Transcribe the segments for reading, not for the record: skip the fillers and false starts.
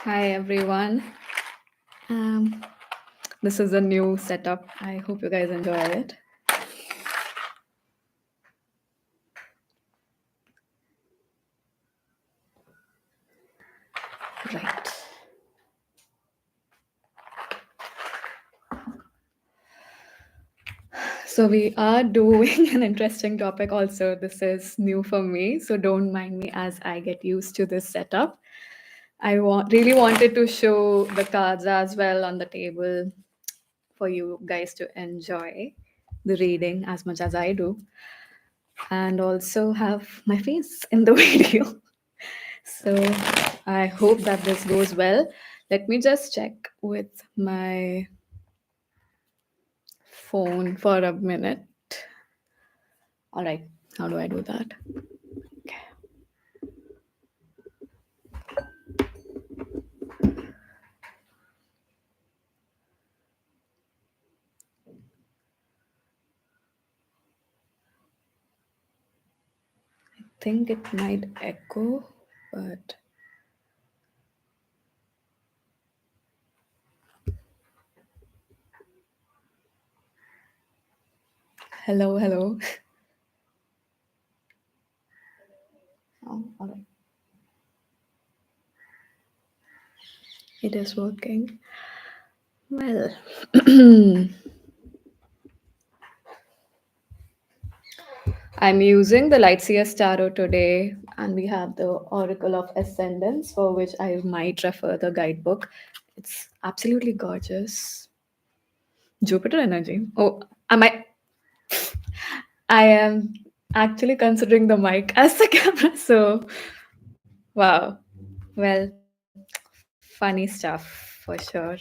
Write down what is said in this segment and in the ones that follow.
Hi everyone. This is a new setup. I hope you guys enjoy it. Right. So we are doing an interesting topic also. This is new for me, so don't mind me as I get used to this setup. Really wanted to show the cards as well on the table for you guys to enjoy the reading as much as I do, and also have my face in the video. So I hope that this goes well. Let me just check with my phone for a minute. All right, how do I do that? Okay. I think it might echo, but hello, hello. Oh, all right. It is working. Well, I'm using the Light Seers Tarot today, and we have the Oracle of Ascendance, for which I might refer the guidebook. It's absolutely gorgeous. Jupiter energy. Oh, I am actually considering the mic as the camera. So, wow. Well, funny stuff for sure.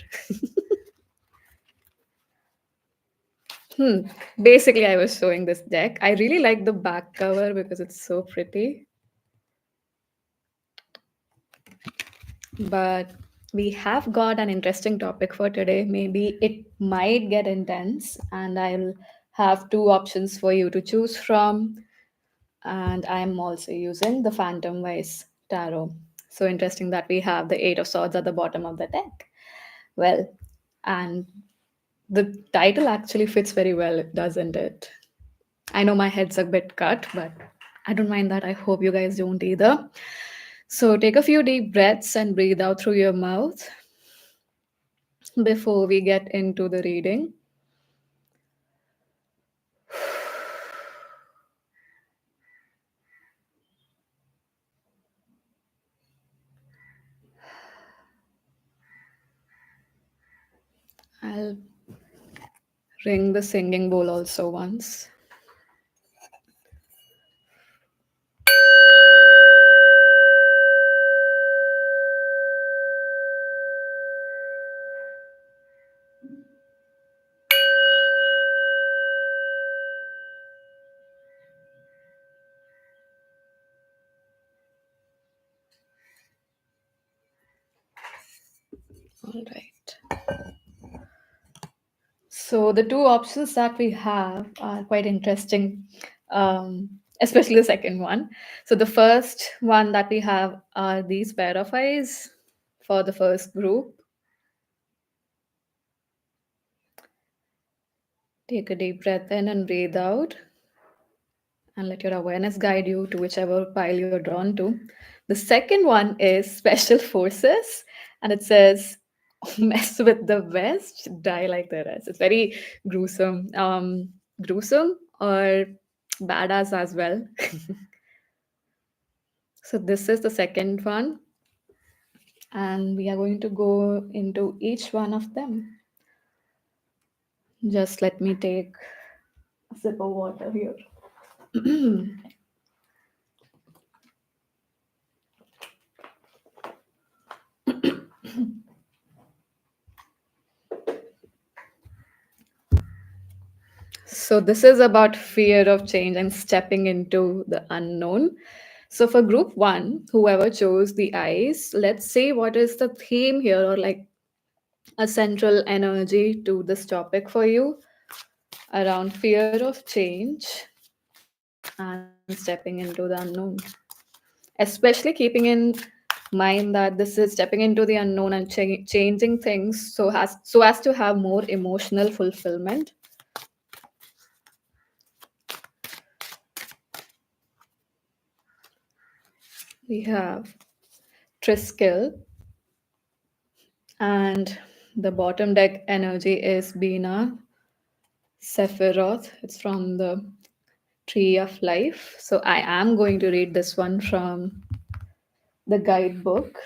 Basically, I was showing this deck. I really like the back cover because it's so pretty. But we have got an interesting topic for today. Maybe it might get intense, and I'll have two options for you to choose from. And I'm also using the Phantomwise tarot. So interesting that we have the Eight of Swords at the bottom of the deck. Well, and the title actually fits very well, doesn't it? I know my head's a bit cut, but I don't mind that. I hope you guys don't either. So take a few deep breaths and breathe out through your mouth before we get into the reading. I'll ring the singing bowl also once. All right. So the two options that we have are quite interesting, especially the second one. So the first one that we have are these pair of eyes for the first group. Take a deep breath in and breathe out, and let your awareness guide you to whichever pile you're drawn to. The second one is Special Forces, and it says, mess with the West, die like the rest. It's very gruesome. Gruesome or badass as well. So, this is the second one, and we are going to go into each one of them. Just let me take a sip of water here. So, this is about fear of change and stepping into the unknown. So, for group one, whoever chose the eyes, let's say what is the theme here, or like a central energy to this topic for you around fear of change and stepping into the unknown, especially keeping in mind that this is stepping into the unknown and changing things so as to have more emotional fulfillment. We have Triskill, and the bottom deck energy is Bina Sephiroth. It's from the Tree of Life. So I am going to read this one from the guidebook.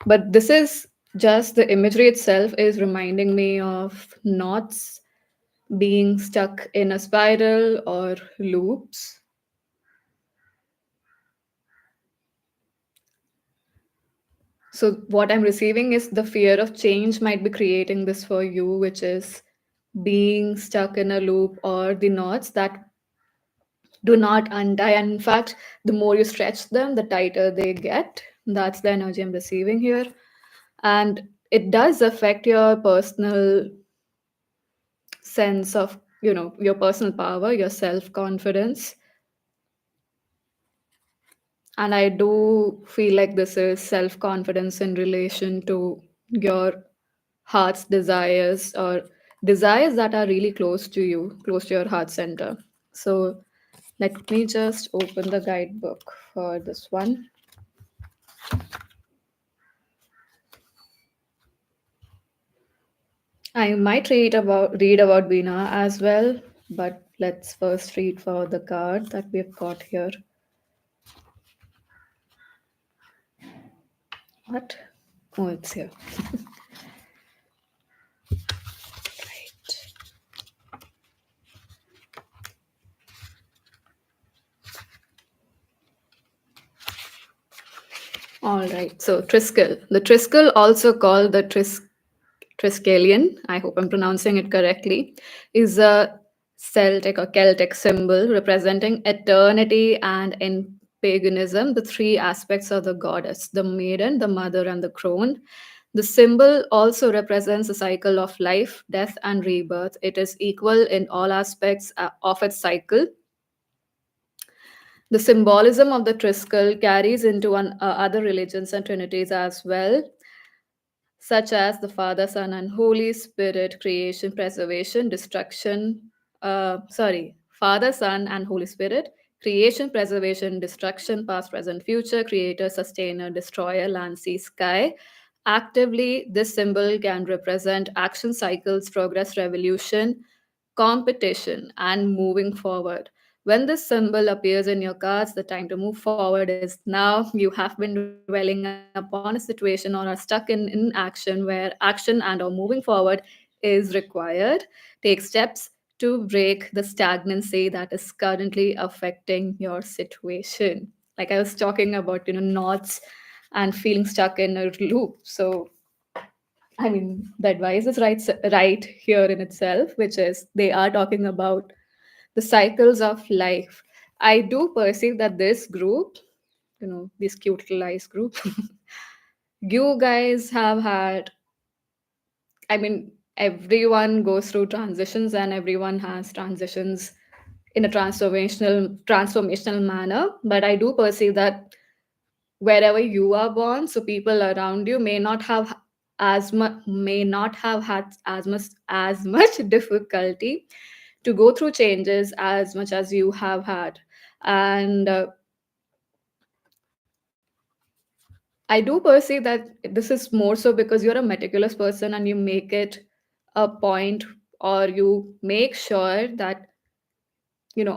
But this is just the imagery itself is reminding me of knots being stuck in a spiral or loops. So what I'm receiving is the fear of change might be creating this for you, which is being stuck in a loop or the knots that do not untie. And in fact, the more you stretch them, the tighter they get. That's the energy I'm receiving here. And it does affect your personal sense of, your personal power, your self confidence. And I do feel like this is self confidence in relation to your heart's desires, or desires that are really close to you, close to your heart center. So let me just open the guidebook for this one. I might read about Bina as well, but let's first read for the card that we've got here. What? Oh, it's here. Right. All right. So Triskill. The Triskill, also called the Triskelion, I hope I'm pronouncing it correctly, is a Celtic or Celtic symbol representing eternity, and in paganism, the three aspects of the goddess: the maiden, the mother, and the crone. The symbol also represents the cycle of life, death, and rebirth. It is equal in all aspects of its cycle. The symbolism of the Triskel carries into other religions and trinities as well, such as the Father, Son, and Holy Spirit, creation, preservation, destruction. Father, Son, and Holy Spirit, creation, preservation, destruction, past, present, future, creator, sustainer, destroyer, land, sea, sky. Actively, this symbol can represent action cycles, progress, revolution, competition, and moving forward. When this symbol appears in your cards, the time to move forward is now. You have been dwelling upon a situation or are stuck in action where action and or moving forward is required. Take steps to break the stagnancy that is currently affecting your situation. Like I was talking about, knots and feeling stuck in a loop. So I mean, the advice is right here in itself, which is they are talking about the cycles of life. I do perceive that this group, this cute little ice group, you guys have had, I mean, everyone goes through transitions and everyone has transitions in a transformational manner. But I do perceive that wherever you are born, so people around you may not have had as much difficulty to go through changes as much as you have had. And I do perceive that this is more so because you're a meticulous person and you make it a point, or you make sure that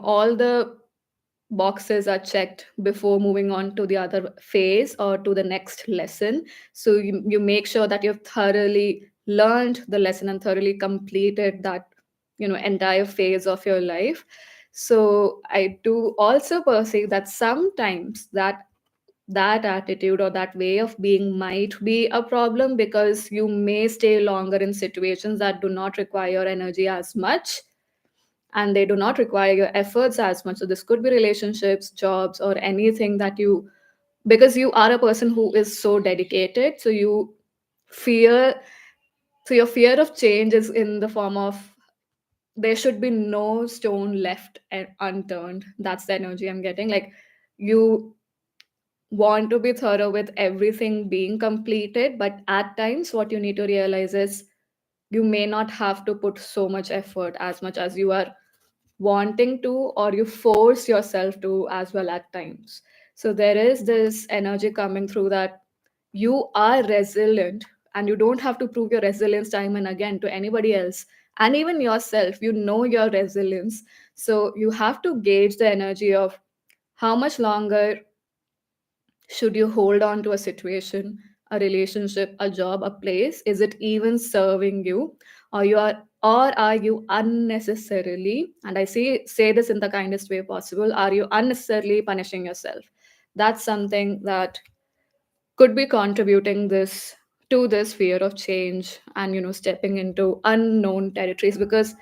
all the boxes are checked before moving on to the other phase or to the next lesson. So you make sure that you've thoroughly learned the lesson and thoroughly completed that entire phase of your life. So I do also perceive that sometimes that attitude or that way of being might be a problem, because you may stay longer in situations that do not require your energy as much, and they do not require your efforts as much. So this could be relationships, jobs, or anything that because you are a person who is so dedicated, so fear your fear of change is in the form of there should be no stone left unturned. That's the energy I'm getting. Like you want to be thorough with everything being completed, but at times what you need to realize is you may not have to put so much effort as much as you are wanting to, or you force yourself to as well at times. So there is this energy coming through that you are resilient, and you don't have to prove your resilience time and again to anybody else, and even yourself. You know your resilience. So you have to gauge the energy of how much longer should you hold on to a situation, a relationship, a job, a place? Is it even serving you? Or are you unnecessarily, and I say this in the kindest way possible, are you unnecessarily punishing yourself? That's something that could be contributing this to this fear of change, and stepping into unknown territories, because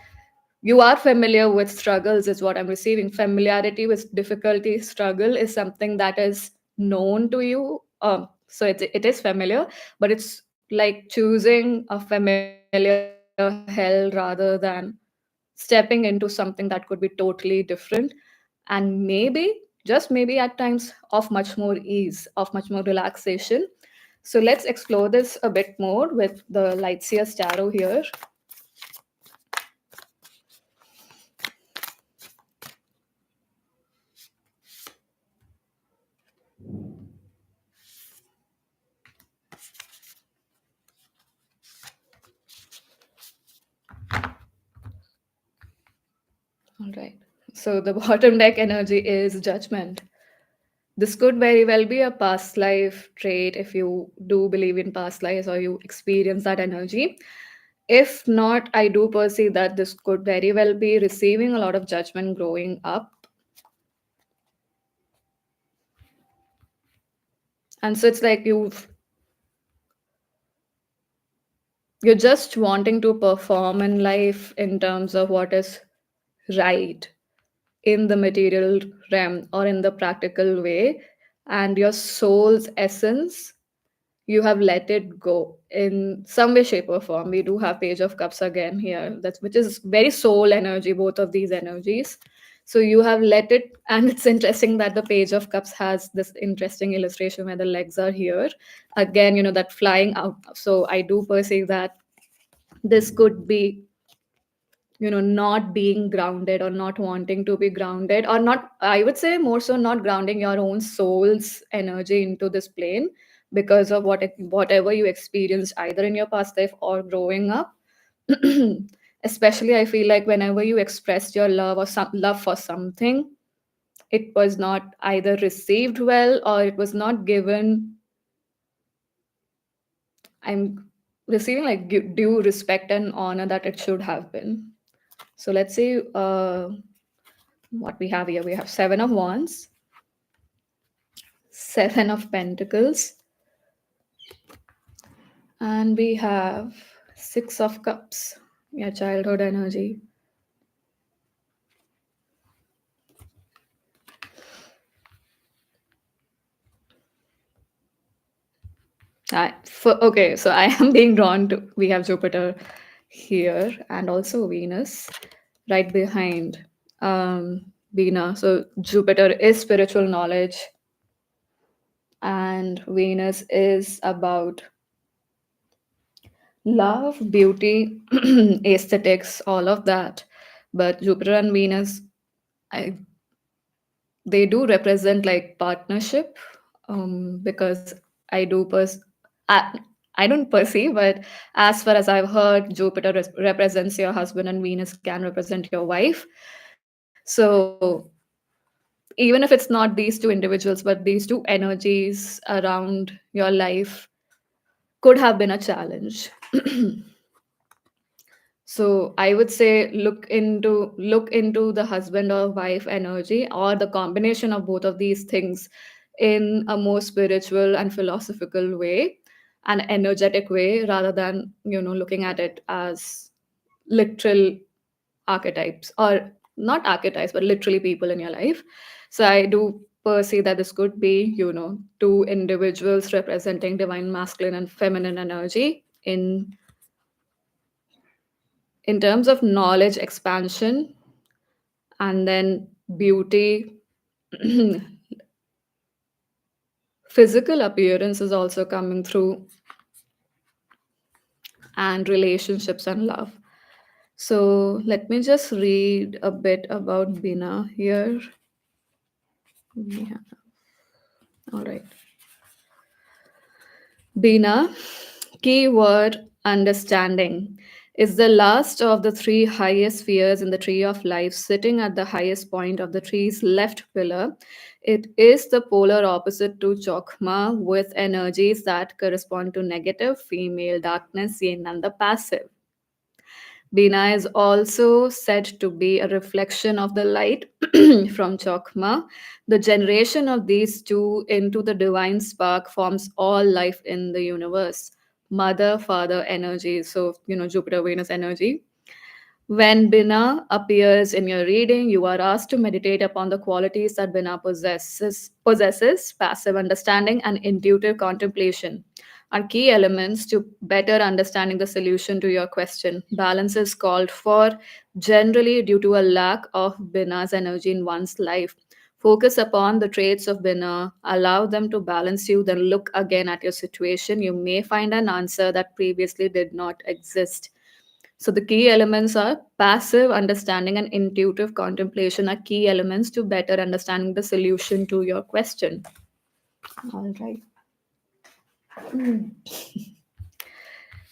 you are familiar with struggles is what I'm receiving. Familiarity with difficulty, struggle is something that is known to you. So it is familiar, but it's like choosing a familiar hell rather than stepping into something that could be totally different, and maybe, just maybe at times, of much more ease, of much more relaxation. So let's explore this a bit more with the Lightseer's Tarot here. All right. So the bottom deck energy is judgment. This could very well be a past life trait if you do believe in past lives or you experience that energy. If not, I do perceive that this could very well be receiving a lot of judgment growing up. And so it's like you're just wanting to perform in life in terms of what is right in the material realm or in the practical way, and your soul's essence, you have let it go in some way, shape, or form. We do have Page of Cups again here, that's which is very soul energy, both of these energies. So you have let it, and it's interesting that the Page of Cups has this interesting illustration where the legs are here again, that flying out. So I do perceive that this could be, not being grounded or not wanting to be grounded, or not, I would say more so not grounding your own soul's energy into this plane because of whatever you experienced either in your past life or growing up. Especially I feel like whenever you expressed your love or some love for something, it was not either received well or it was not given, I'm receiving like due respect and honor that it should have been. So let's see what we have here. We have Seven of Wands, Seven of Pentacles, and we have Six of Cups. Your childhood energy. Okay, so I am being drawn to. We have Jupiter here and also Venus right behind Venus. So Jupiter is spiritual knowledge, and Venus is about love, beauty, aesthetics, all of that. But Jupiter and Venus, I, they do represent like partnership, because I do I, I don't perceive, but as far as I've heard, Jupiter represents your husband and Venus can represent your wife. So even if it's not these two individuals, but these two energies around your life could have been a challenge. So I would say look into the husband or wife energy, or the combination of both of these things, in a more spiritual and philosophical way, an energetic way, rather than looking at it as literal archetypes, or not archetypes but literally people in your life. So I do perceive that this could be two individuals representing divine masculine and feminine energy in terms of knowledge expansion, and then beauty, physical appearance is also coming through, and relationships and love. So let me just read a bit about Bina here. Yeah. All right. Bina, keyword understanding, is the last of the three highest spheres in the tree of life, sitting at the highest point of the tree's left pillar. It is the polar opposite to Chokma, with energies that correspond to negative, female, darkness, yin, and the passive. Bina is also said to be a reflection of the light from Chokma. The generation of these two into the divine spark forms all life in the universe. Mother, father energy. So, Jupiter, Venus energy. When Bina appears in your reading, you are asked to meditate upon the qualities that Bina possesses passive understanding and intuitive contemplation are key elements to better understanding the solution to your question. Balance is called for generally due to a lack of Bina's energy in one's life. Focus upon the traits of Bina, allow them to balance you, then look again at your situation. You may find an answer that previously did not exist. So the key elements are passive understanding and intuitive contemplation are key elements to better understanding the solution to your question. All right.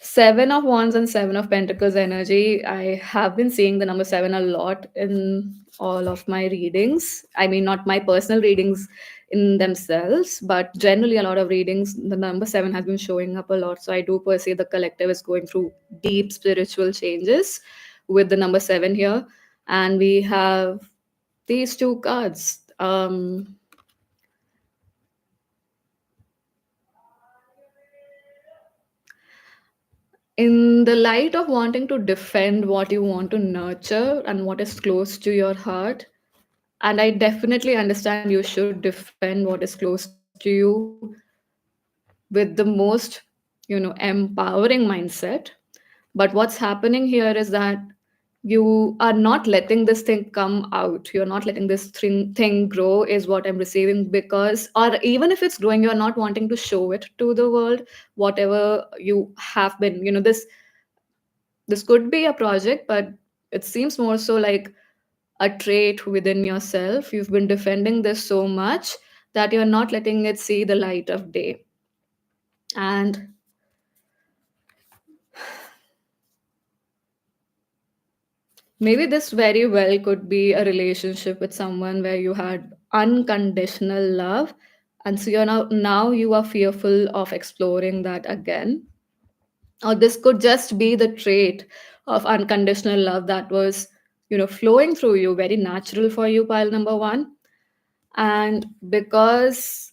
Seven of Wands and Seven of Pentacles energy. I have been seeing the number seven a lot in all of my readings. I mean, not my personal readings in themselves, but generally a lot of readings, the number seven has been showing up a lot. So I do perceive the collective is going through deep spiritual changes with the number seven here. And we have these two cards. In the light of wanting to defend what you want to nurture and what is close to your heart, and I definitely understand you should defend what is close to you with the most empowering mindset. But what's happening here is that you are not letting this thing come out, you're not letting this thing grow, is what I'm receiving. Because, or even if it's growing, you're not wanting to show it to the world, whatever you have been, this could be a project, but it seems more so like a trait within yourself. You've been defending this so much that you're not letting it see the light of day. And maybe this very well could be a relationship with someone where you had unconditional love. And so now you are fearful of exploring that again. Or this could just be the trait of unconditional love that was, flowing through you, very natural for you, pile number one. And because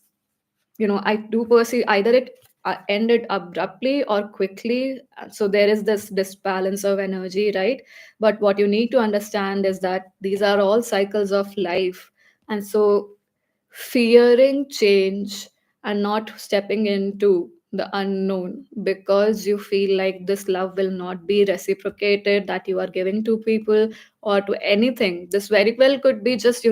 I do perceive either it ended abruptly or quickly, so there is this disbalance of energy, right? But what you need to understand is that these are all cycles of life. And so fearing change and not stepping into the unknown because you feel like this love will not be reciprocated that you are giving to people or to anything. This very well could be just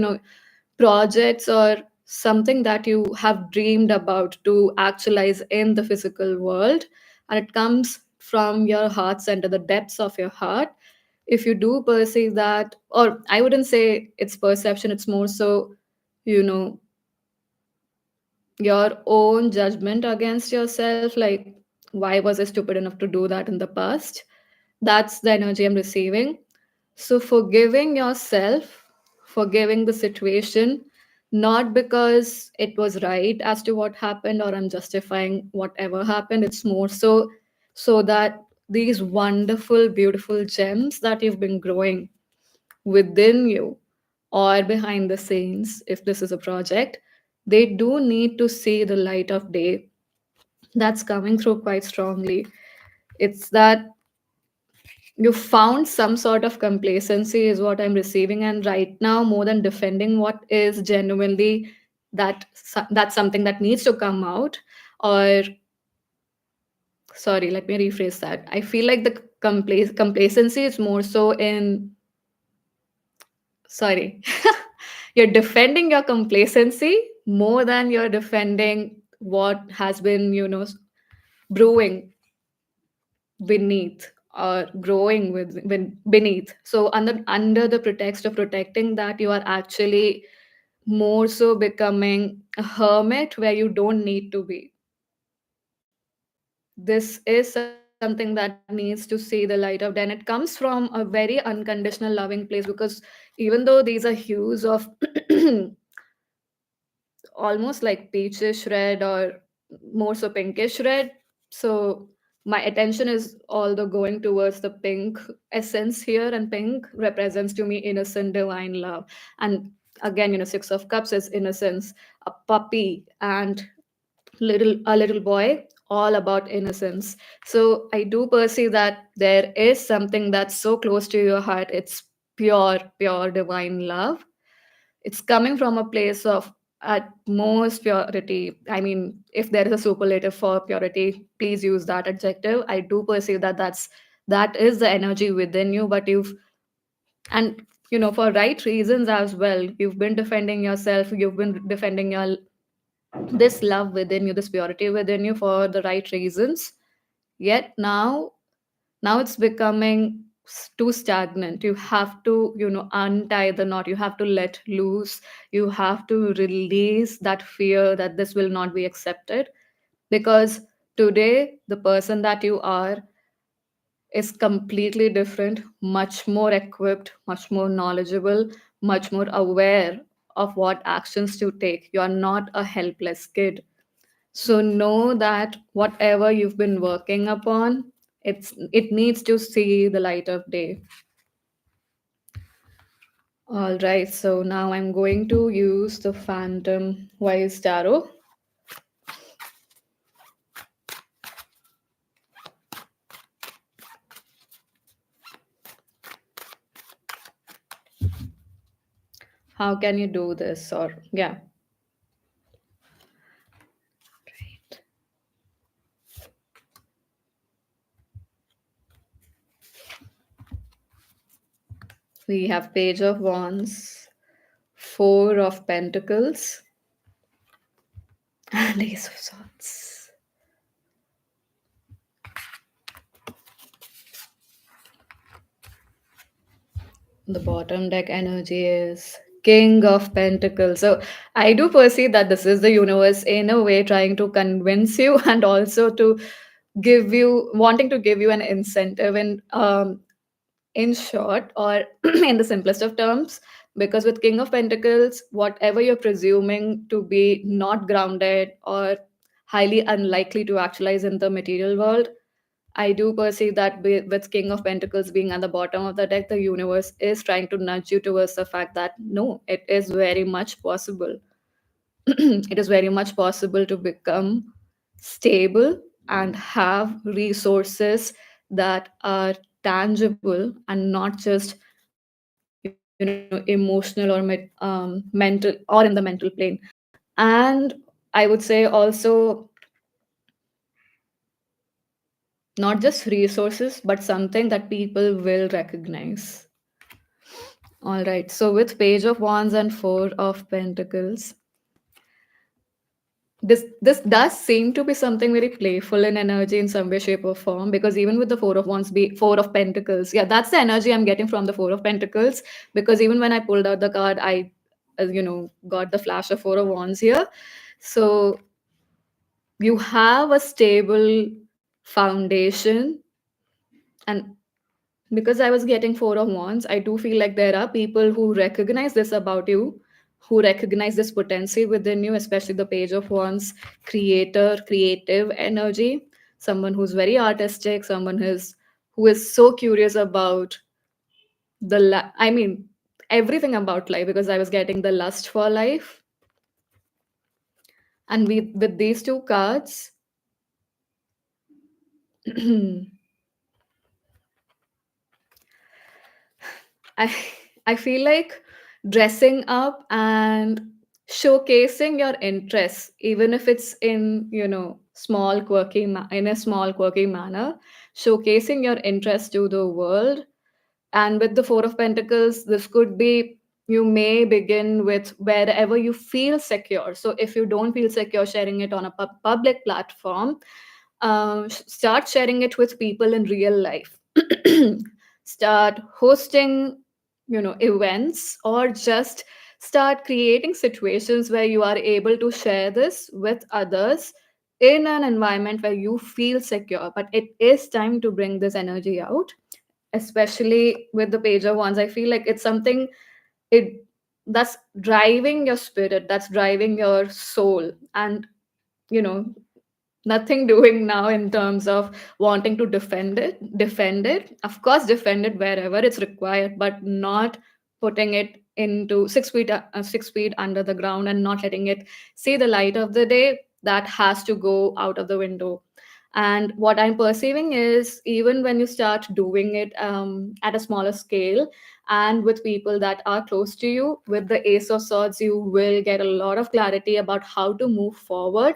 projects or something that you have dreamed about to actualize in the physical world, and it comes from your heart center, the depths of your heart. If you do perceive that, or I wouldn't say it's perception, it's more so you know your own judgment against yourself, like why was I stupid enough to do that in the past. That's the energy I'm receiving. So forgiving yourself, forgiving the situation, not because it was right as to what happened or I'm justifying whatever happened. It's more so that these wonderful beautiful gems that you've been growing within you or behind the scenes, if this is a project, they do need to see the light of day. That's coming through quite strongly. It's that you found some sort of complacency, is what I'm receiving. And right now, more than defending what is genuinely that's something that needs to come out. Or, sorry, let me rephrase that. I feel like the complacency is more so in, sorry, you're defending your complacency more than you're defending what has been, brewing beneath or growing beneath. So under the pretext of protecting that, you are actually more so becoming a hermit where you don't need to be. This is something that needs to see the light of day, and it comes from a very unconditional loving place, because even though these are hues of almost like peachish red or more so pinkish red. So my attention is although going towards the pink essence here, and pink represents to me innocent divine love. And again, Six of Cups is innocence, a puppy, and a little boy, all about innocence. So I do perceive that there is something that's so close to your heart. It's pure divine love. It's coming from a place of utmost purity. I mean, if there is a superlative for purity, please use that adjective. I do perceive that that is the energy within you, but and for right reasons as well. You've been defending yourself. You've been defending your this love within you, this purity within you, for the right reasons. Yet now it's becoming too stagnant. You have to untie the knot. You have to let loose. You have to release that fear that this will not be accepted, because today the person that you are is completely different, much more equipped, much more knowledgeable, much more aware of what actions to take. You are not a helpless kid. So know that whatever you've been working upon, it needs to see the light of day. All right, so now I'm going to use the Phantomwise tarot. How can you do this? Or yeah, we have Page of Wands, Four of Pentacles, and Ace of Swords. The bottom deck energy is King of Pentacles. So I do perceive that this is the universe in a way trying to convince you and also to wanting to give you an incentive in short, or in the simplest of terms. Because with King of Pentacles, whatever you're presuming to be not grounded or highly unlikely to actualize in the material world, I do perceive that with King of Pentacles being at the bottom of the deck, the universe is trying to nudge you towards the fact that no, it is very much possible. It is very much possible to become stable and have resources that are tangible and not just emotional or mental, or in the mental plane. And I would say also, not just resources, but something that people will recognize. All right, so with Page of Wands and Four of Pentacles, this does seem to be something very playful in energy in some way, shape, or form. Because even with the Four of Wands, be Four of Pentacles, yeah, that's the energy I'm getting from the Four of Pentacles. Because even when I pulled out the card, I got the flash of Four of Wands here. So you have a stable foundation. And because I was getting Four of Wands, I do feel like there are people who recognize this about you, who recognize this potency within you, especially the Page of Wands, creative energy, someone who's very artistic, someone who is so curious about I mean, everything about life. Because I was getting the lust for life, and with these two cards, I I feel like dressing up and showcasing your interests, even if it's in in a small quirky manner, showcasing your interest to the world. And with the Four of Pentacles, this could be You may begin with wherever you feel secure. So if you don't feel secure sharing it on a public platform, start sharing it with people in real life. Start hosting, events, or just start creating situations where you are able to share this with others in an environment where you feel secure. But it is time to bring this energy out, especially with the pager ones. I feel like it's something, it that's driving your spirit, that's driving your soul. And you know nothing doing now in terms of wanting to defend it, of course defend it wherever it's required, but not putting it into 6 feet 6 feet under the ground and not letting it see the light of the day. That has to go out of the window. And what I'm perceiving is, even when you start doing it at a smaller scale and with people that are close to you, with the Ace of Swords, you will get a lot of clarity about how to move forward.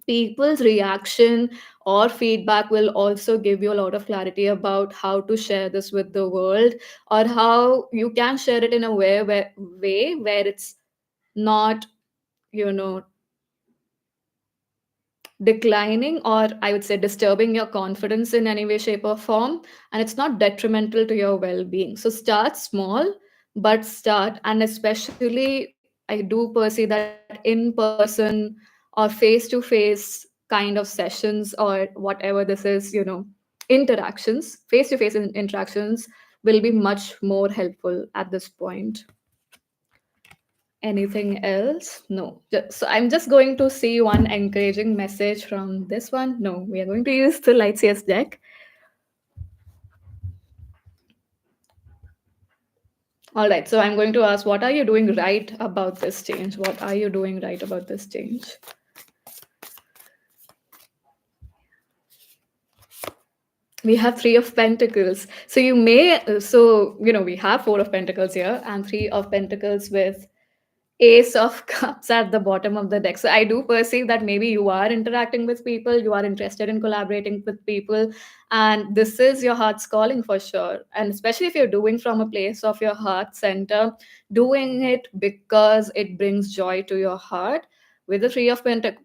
People's reaction or feedback will also give you a lot of clarity about how to share this with the world, or how you can share it in a way where it's not, you know declining, or I would say disturbing your confidence in any way, shape, or form, and it's not detrimental to your well being. So start small, but start. And especially, I do perceive that in person or face to face kind of sessions, or whatever this is, interactions, face to face interactions will be much more helpful at this point. Anything else? No. So I'm just going to see one encouraging message from this one. No, we are going to use the Lightseers deck. All right. So I'm going to ask, what are you doing right about this change? What are you doing right about this change? We have Three of Pentacles. So we have Four of Pentacles here and Three of Pentacles with Ace of Cups at the bottom of the deck. So I do perceive that maybe you are interacting with people, you are interested in collaborating with people, and this is your heart's calling for sure. And especially if you're doing from a place of your heart center, doing it because it brings joy to your heart. With the Three of Pentacles,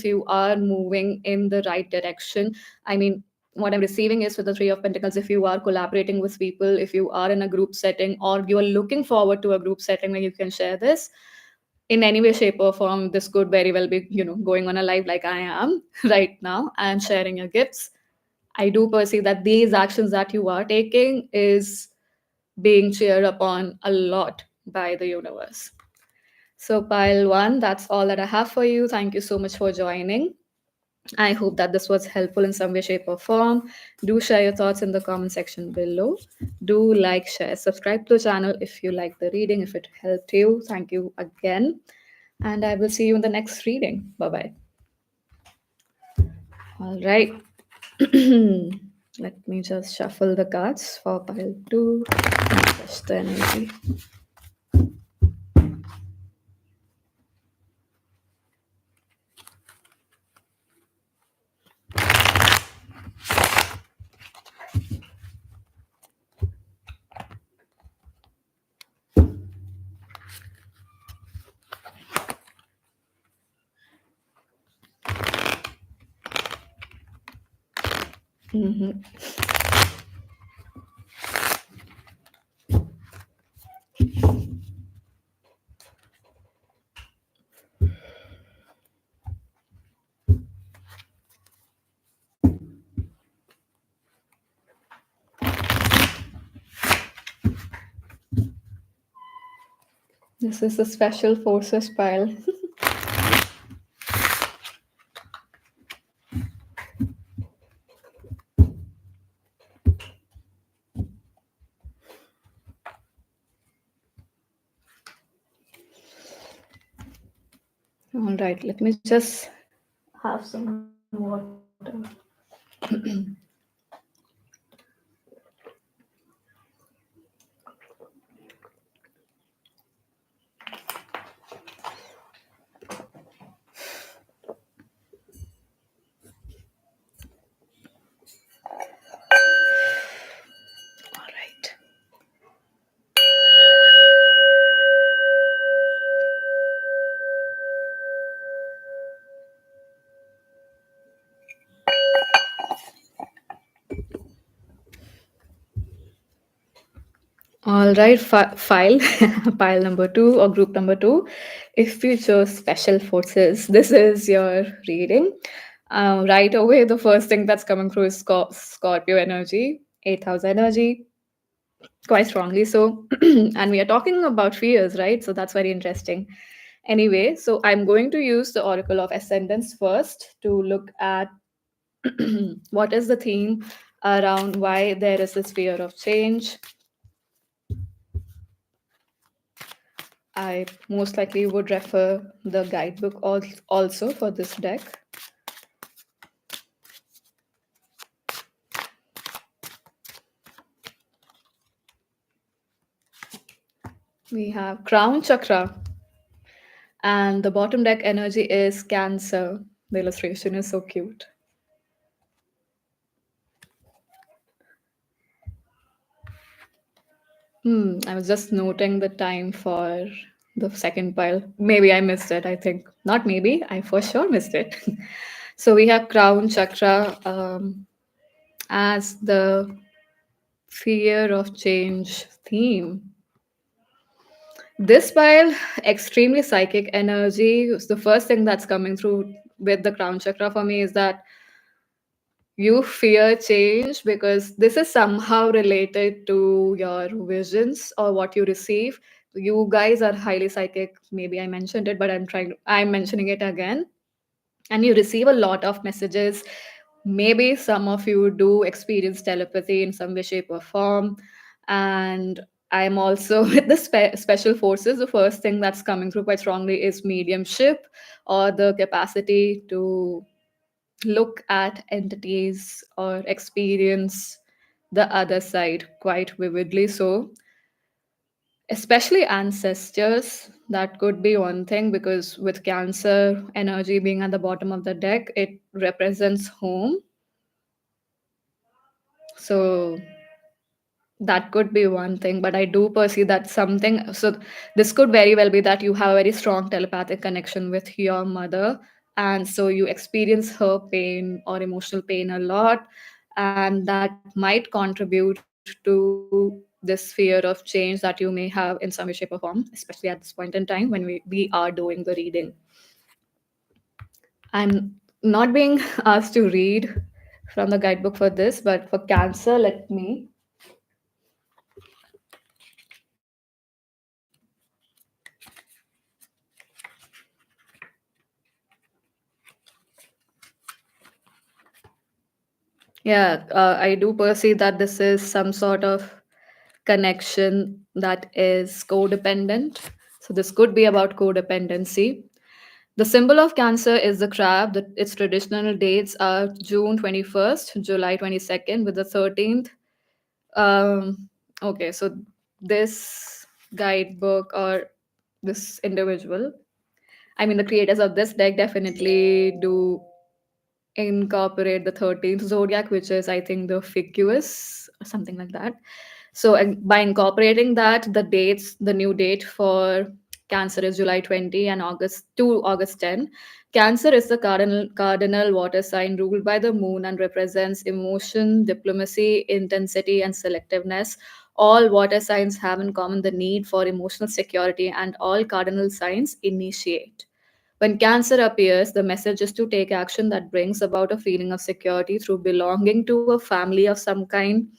you are moving in the right direction. I mean, what I'm receiving is, with the Three of Pentacles, if you are collaborating with people, if you are in a group setting, or you are looking forward to a group setting where you can share this in any way, shape, or form, this could very well be, going on a live like I am right now and sharing your gifts. I do perceive that these actions that you are taking is being cheered upon a lot by the universe. So, pile one, that's all that I have for you. Thank you so much for joining. I hope that this was helpful in some way, shape, or form. Do share your thoughts in the comment section below. Do like, share, subscribe to the channel if you like the reading, if it helped you. Thank you again. And I will see you in the next reading. Bye bye. All right. Let me just shuffle the cards for pile two. Refresh the energy. Mhm. This is a special forces pile. All right, let me just have some water. All right. All right, file pile number two or group number two. If you chose special forces, this is your reading. Right away, the first thing that's coming through is Scorpio energy, 8th house energy, quite strongly so. And we are talking about fears, right? So that's very interesting. Anyway, so I'm going to use the Oracle of Ascendance first to look at what is the theme around why there is this fear of change. I most likely would refer the guidebook also for this deck. We have Crown Chakra, and the bottom deck energy is Cancer. The illustration is so cute. I was just noting the time for the second pile. Maybe I missed it, I think. Not maybe, I for sure missed it. So we have Crown Chakra as the fear of change theme. This pile, extremely psychic energy. The first thing that's coming through with the crown chakra for me is that you fear change because this is somehow related to your visions or what you receive. You guys are highly psychic. Maybe I mentioned it, but I'm mentioning it again. And you receive a lot of messages. Maybe some of you do experience telepathy in some way, shape, or form. And I'm also with the special forces. The first thing that's coming through quite strongly is mediumship or the capacity to look at entities or experience the other side quite vividly. So, especially ancestors, that could be one thing because with Cancer energy being at the bottom of the deck, it represents home. So that could be one thing, but I do perceive that something. So this could very well be that you have a very strong telepathic connection with your mother, and so you experience her pain or emotional pain a lot, and that might contribute to this fear of change that you may have in some way, shape, or form, especially at this point in time when we are doing the reading. I'm not being asked to read from the guidebook for this, but for Cancer, let me. Yeah, I do perceive that this is some sort of connection that is codependent. So this could be about codependency. The symbol of Cancer is the crab. Its traditional dates are June 21st, July 22nd, with the 13th. Um, okay, so this guidebook or this individual, I mean, the creators of this deck definitely do incorporate the 13th zodiac, which is, I think, the Ficus or something like that. So, by incorporating that, the new date for Cancer is July 20 and August to August 10. Cancer is the cardinal water sign ruled by the moon and represents emotion, diplomacy, intensity, and selectiveness. All water signs have in common the need for emotional security, and all cardinal signs initiate. When Cancer appears, the message is to take action that brings about a feeling of security through belonging to a family of some kind,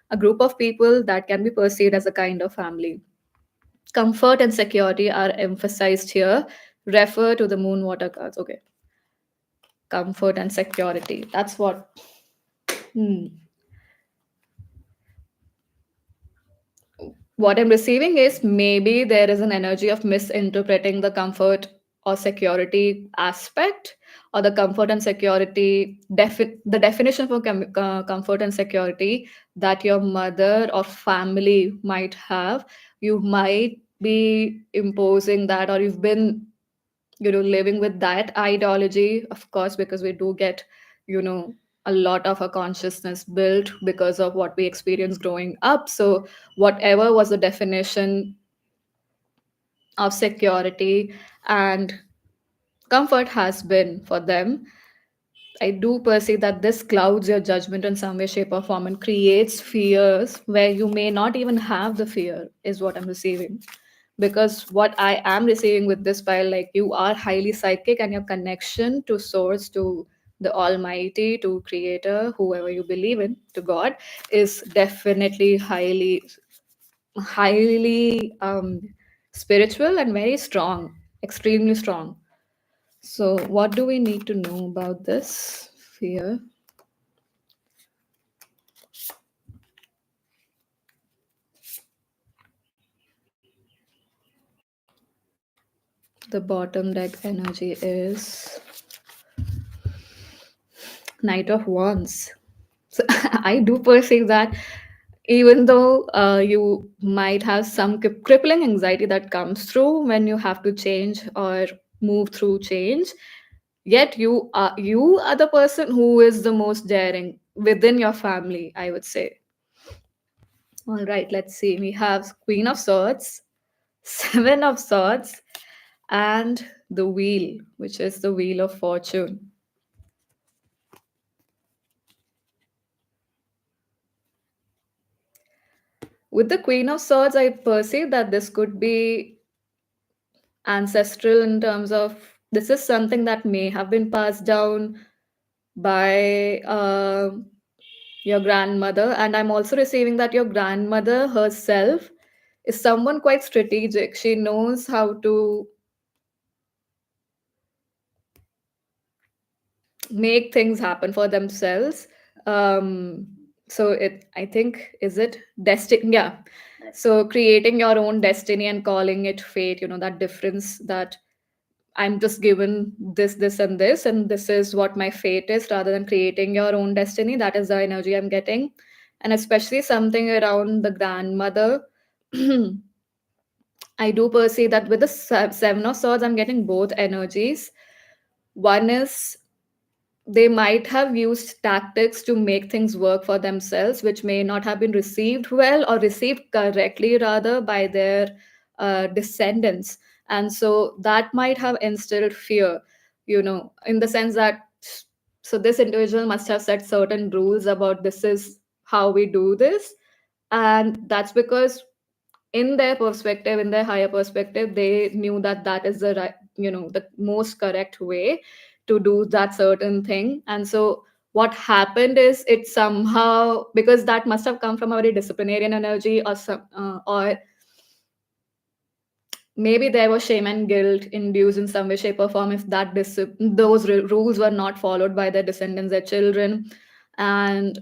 a group of people that can be perceived as a kind of family. Comfort and security are emphasized here. Refer to the moon water cards. Okay. Comfort and security. That's what. What I'm receiving is maybe there is an energy of misinterpreting the comfort or security aspect, or the comfort and security the definition for comfort and security that your mother or family might have. You might be imposing that, or you've been living with that ideology, of course, because we do get you know a lot of our consciousness built because of what we experienced growing up. So whatever was the definition of security and comfort has been for them, I do perceive that this clouds your judgment in some way, shape, or form and creates fears where you may not even have the fear, is what I'm receiving. Because what I am receiving with this pile, like you are highly psychic and your connection to source, to the Almighty, to Creator, whoever you believe in, to God, is definitely highly spiritual and very strong, extremely strong. So, what do we need to know about this fear? The bottom deck energy is Knight of Wands. So I do perceive that even though you might have some crippling anxiety that comes through when you have to change or move through change, yet you are the person who is the most daring within your family, I would say. All right, let's see. We have Queen of Swords, Seven of Swords, and the Wheel, which is the Wheel of Fortune. With the Queen of Swords, I perceive that this could be ancestral in terms of this is something that may have been passed down by your grandmother. And I'm also receiving that your grandmother herself is someone quite strategic. She knows how to make things happen for themselves. um so it, I think, is it destiny? Yeah. So creating your own destiny and calling it fate, that difference, that I'm just given this and this, and this is what my fate is, rather than creating your own destiny. That is the energy I'm getting. And especially something around the grandmother. I do perceive that with the Seven of Swords, I'm getting both energies. One is they might have used tactics to make things work for themselves, which may not have been received well or received correctly, rather, by their descendants. And so that might have instilled fear, in the sense that, so this individual must have set certain rules about this is how we do this. And that's because in their perspective, in their higher perspective, they knew that that is the right, the most correct way to do that certain thing. And so what happened is, it somehow, because that must have come from a very disciplinarian energy, or or maybe there was shame and guilt induced in some way, shape, or form, if those rules were not followed by their descendants, their children. And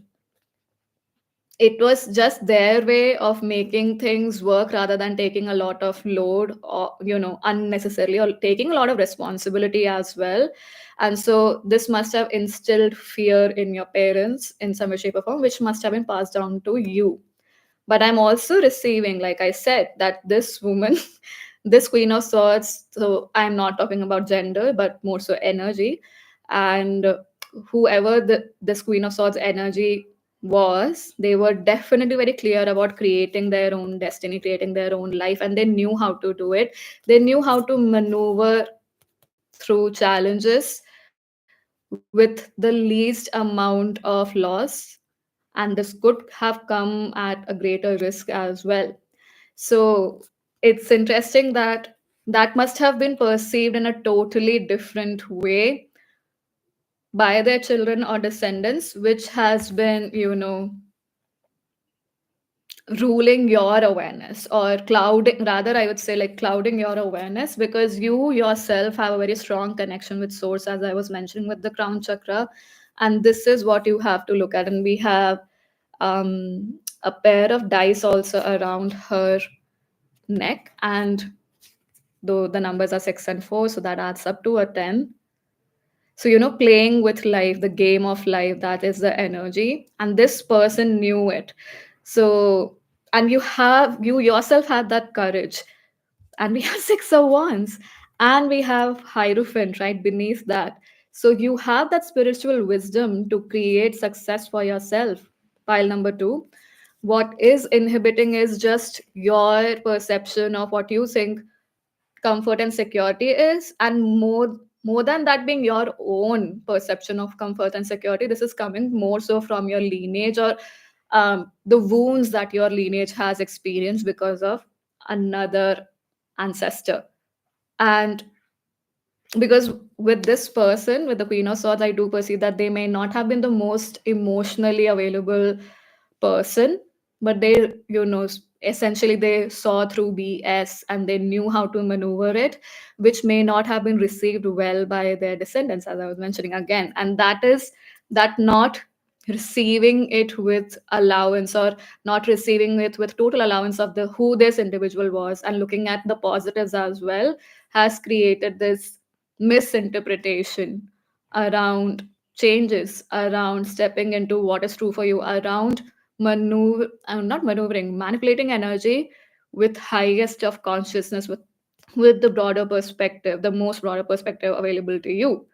it was just their way of making things work, rather than taking a lot of load, or unnecessarily, or taking a lot of responsibility as well. And so this must have instilled fear in your parents in some way, shape, or form, which must have been passed down to you. But I'm also receiving, like I said, that this woman, this Queen of Swords, so I'm not talking about gender but more so energy. And whoever this Queen of Swords energy was, they were definitely very clear about creating their own destiny, creating their own life, and they knew how to do it. They knew how to maneuver through challenges with the least amount of loss. And this could have come at a greater risk as well. So it's interesting that that must have been perceived in a totally different way by their children or descendants, which has been, ruling your awareness, or clouding, rather, I would say, like clouding your awareness, because you yourself have a very strong connection with source, as I was mentioning with the crown chakra. And this is what you have to look at. And we have a pair of dice also around her neck, and though the numbers are 6 and 4, so that adds up to a 10. So, playing with life, the game of life, that is the energy. And this person knew it. So, and you yourself had that courage. And we have Six of Wands, and we have Hierophant right beneath that. So, you have that spiritual wisdom to create success for yourself. Pile number two. What is inhibiting is just your perception of what you think comfort and security is, and more more than that being your own perception of comfort and security, this is coming more so from your lineage, or the wounds that your lineage has experienced because of another ancestor. And because with this person, with the Queen of Swords, I do perceive that they may not have been the most emotionally available person, but they, essentially they saw through BS and they knew how to maneuver it, which may not have been received well by their descendants, as I was mentioning again. And that is that not receiving it with allowance, or not receiving it with total allowance of the who this individual was and looking at the positives as well, has created this misinterpretation around changes, around stepping into what is true for you, around not maneuvering, manipulating energy with highest of consciousness, with the broader perspective, the most broader perspective available to you.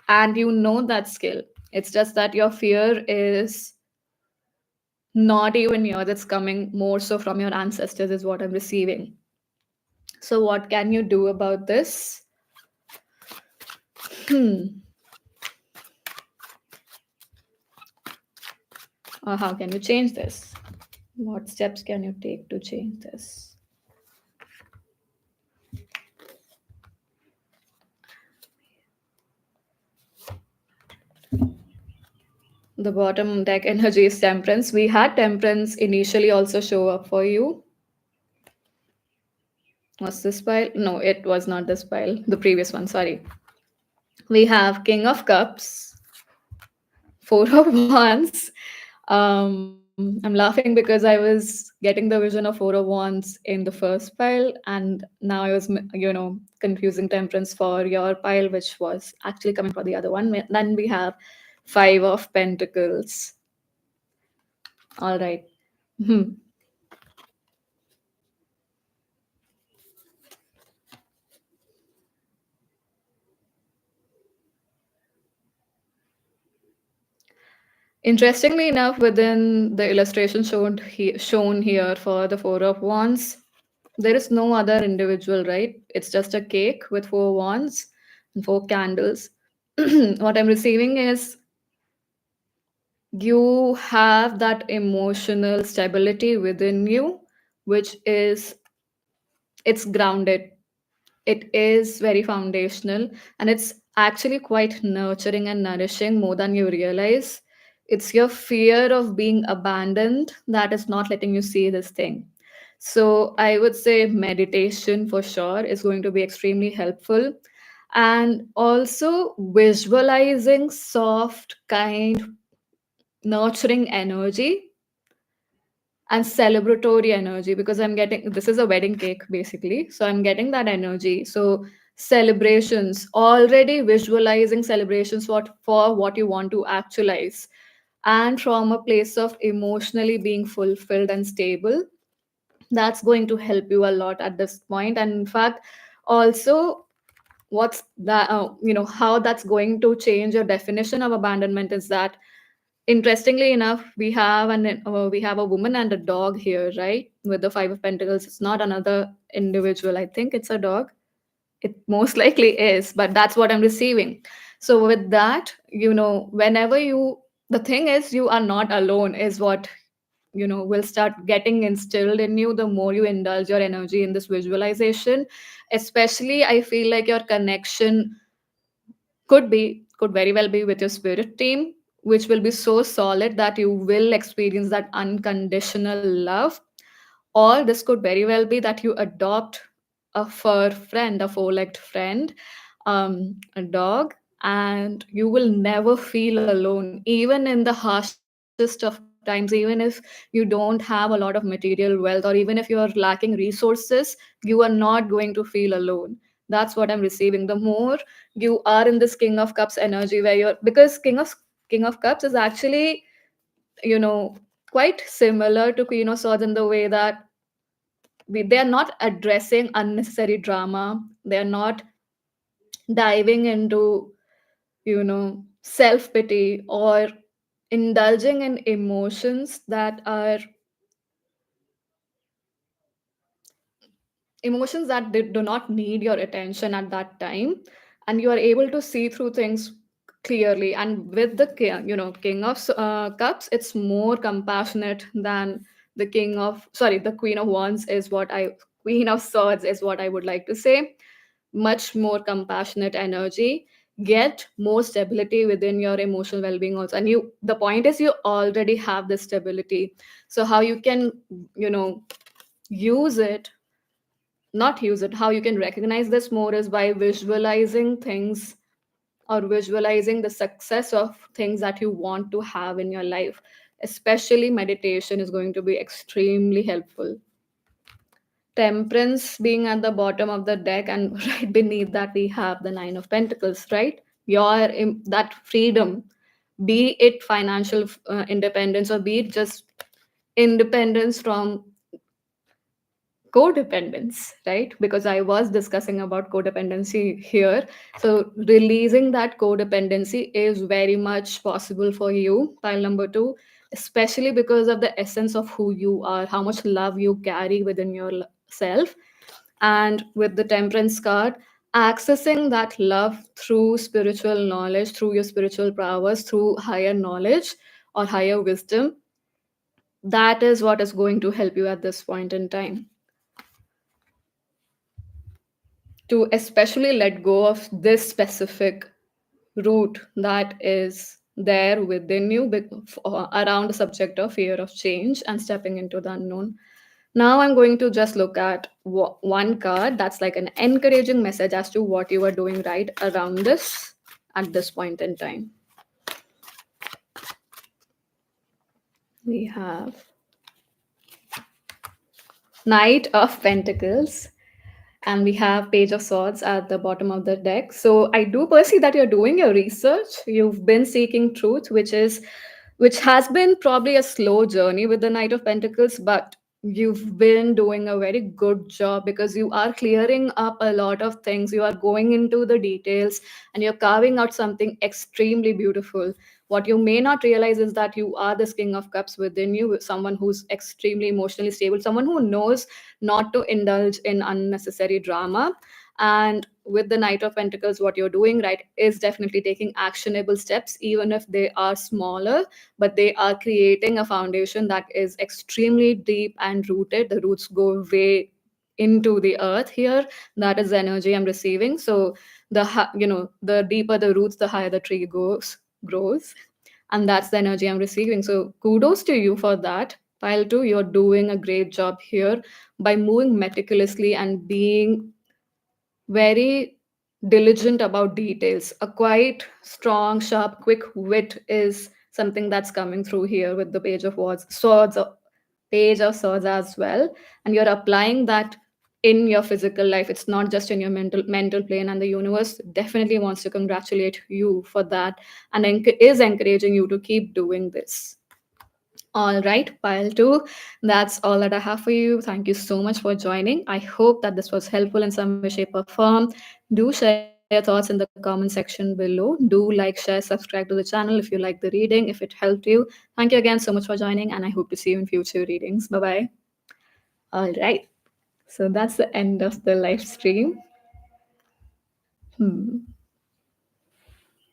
And you know that skill. It's just that your fear is not even yours, it's coming more so from your ancestors, is what I'm receiving. So, what can you do about this? Or how can you change this? What steps can you take to change this? The bottom deck energy is temperance. We had temperance initially also show up for you. Was this pile? No, it was not this pile. The previous one, sorry. We have King of Cups, Four of Wands. I'm laughing because I was getting the vision of Four of Wands in the first pile, and now I was, confusing temperance for your pile, which was actually coming for the other one. Then we have Five of Pentacles. All right. Hmm. Interestingly enough, within the illustration shown here for the Four of Wands, there is no other individual, right? It's just a cake with four wands and four candles. What I'm receiving is you have that emotional stability within you, which is, it's grounded, it is very foundational, and it's actually quite nurturing and nourishing more than you realize. It's your fear of being abandoned that is not letting you see this thing. So I would say meditation for sure is going to be extremely helpful, and also visualizing soft, kind, nurturing energy and celebratory energy, because I'm getting, this is a wedding cake basically, so I'm getting that energy. So celebrations, already visualizing celebrations for what you want to actualize, and from a place of emotionally being fulfilled and stable, that's going to help you a lot at this point. And in fact, also, what's that, how that's going to change your definition of abandonment is that, interestingly enough, we have a woman and a dog here, right? With the Five of Pentacles, it's not another individual. I think it's a dog. It most likely is, but that's what I'm receiving. So with that, whenever the thing is, you are not alone, is what will start getting instilled in you the more you indulge your energy in this visualization. Especially, I feel like your connection could very well be with your spirit team, which will be so solid that you will experience that unconditional love. Or this could very well be that you adopt a fur friend, a four-legged friend, a dog, and you will never feel alone, even in the harshest of times, even if you don't have a lot of material wealth, or even if you are lacking resources, you are not going to feel alone. That's what I'm receiving. The more you are in this King of Cups energy, where you're, because King of Cups is actually, you know quite similar to Queen of Swords in the way that they are not addressing unnecessary drama, they are not diving into, self pity, or indulging in emotions that do not need your attention at that time. and you are able to see through things clearly. And with the king of cups, it's more compassionate than the king of sorry the queen of wands is what I queen of swords is what I would like to say. Much more compassionate energy, get more stability within your emotional well-being also. And you the point is you already have this stability. So how you can you know use it not use it how you can recognize this more is by visualizing things, or visualizing the success of things that you want to have in your life. Especially meditation is going to be extremely helpful. Temperance being at the bottom of the deck, and right beneath that we have the nine of pentacles, right? That freedom, be it financial independence, or be it just independence from codependence, right? Because I was discussing about codependency here. So releasing that codependency is very much possible for you, pile number two, especially because of the essence of who you are, how much love you carry within yourself. And with the temperance card, accessing that love through spiritual knowledge, through your spiritual powers, through higher knowledge or higher wisdom, that is what is going to help you at this point in time to especially let go of this specific root that is there within you around the subject of fear of change and stepping into the unknown. Now I'm going to just look at one card that's like an encouraging message as to what you are doing right around this at this point in time. We have Knight of Pentacles, and we have Page of Swords at the bottom of the deck. So I do perceive that you're doing your research, you've been seeking truth, which has been probably a slow journey with the Knight of Pentacles, but you've been doing a very good job because you are clearing up a lot of things, you are going into the details, and you're carving out something extremely beautiful. What you may not realize is that you are this King of Cups within you, someone who's extremely emotionally stable, someone who knows not to indulge in unnecessary drama. And with the Knight of Pentacles, what you're doing right is definitely taking actionable steps, even if they are smaller, but they are creating a foundation that is extremely deep and rooted. The roots go way into the earth here. That is the energy I'm receiving. So the deeper the roots, the higher the tree grows, and that's the energy I'm receiving. So kudos to you for that. Pile 2, you're doing a great job here by moving meticulously and being very diligent about details. A quite strong, sharp, quick wit is something that's coming through here with the page of swords as well. And you're applying that in your physical life. It's not just in your mental plane, and the universe definitely wants to congratulate you for that and is encouraging you to keep doing this. All right, pile two. That's all that I have for you. Thank you so much for joining. I hope that this was helpful in some way, shape, or form. Do share your thoughts in the comment section below. Do like, share, subscribe to the channel if you like the reading, if it helped you. Thank you again so much for joining, and I hope to see you in future readings. Bye bye. All right. So that's the end of the live stream.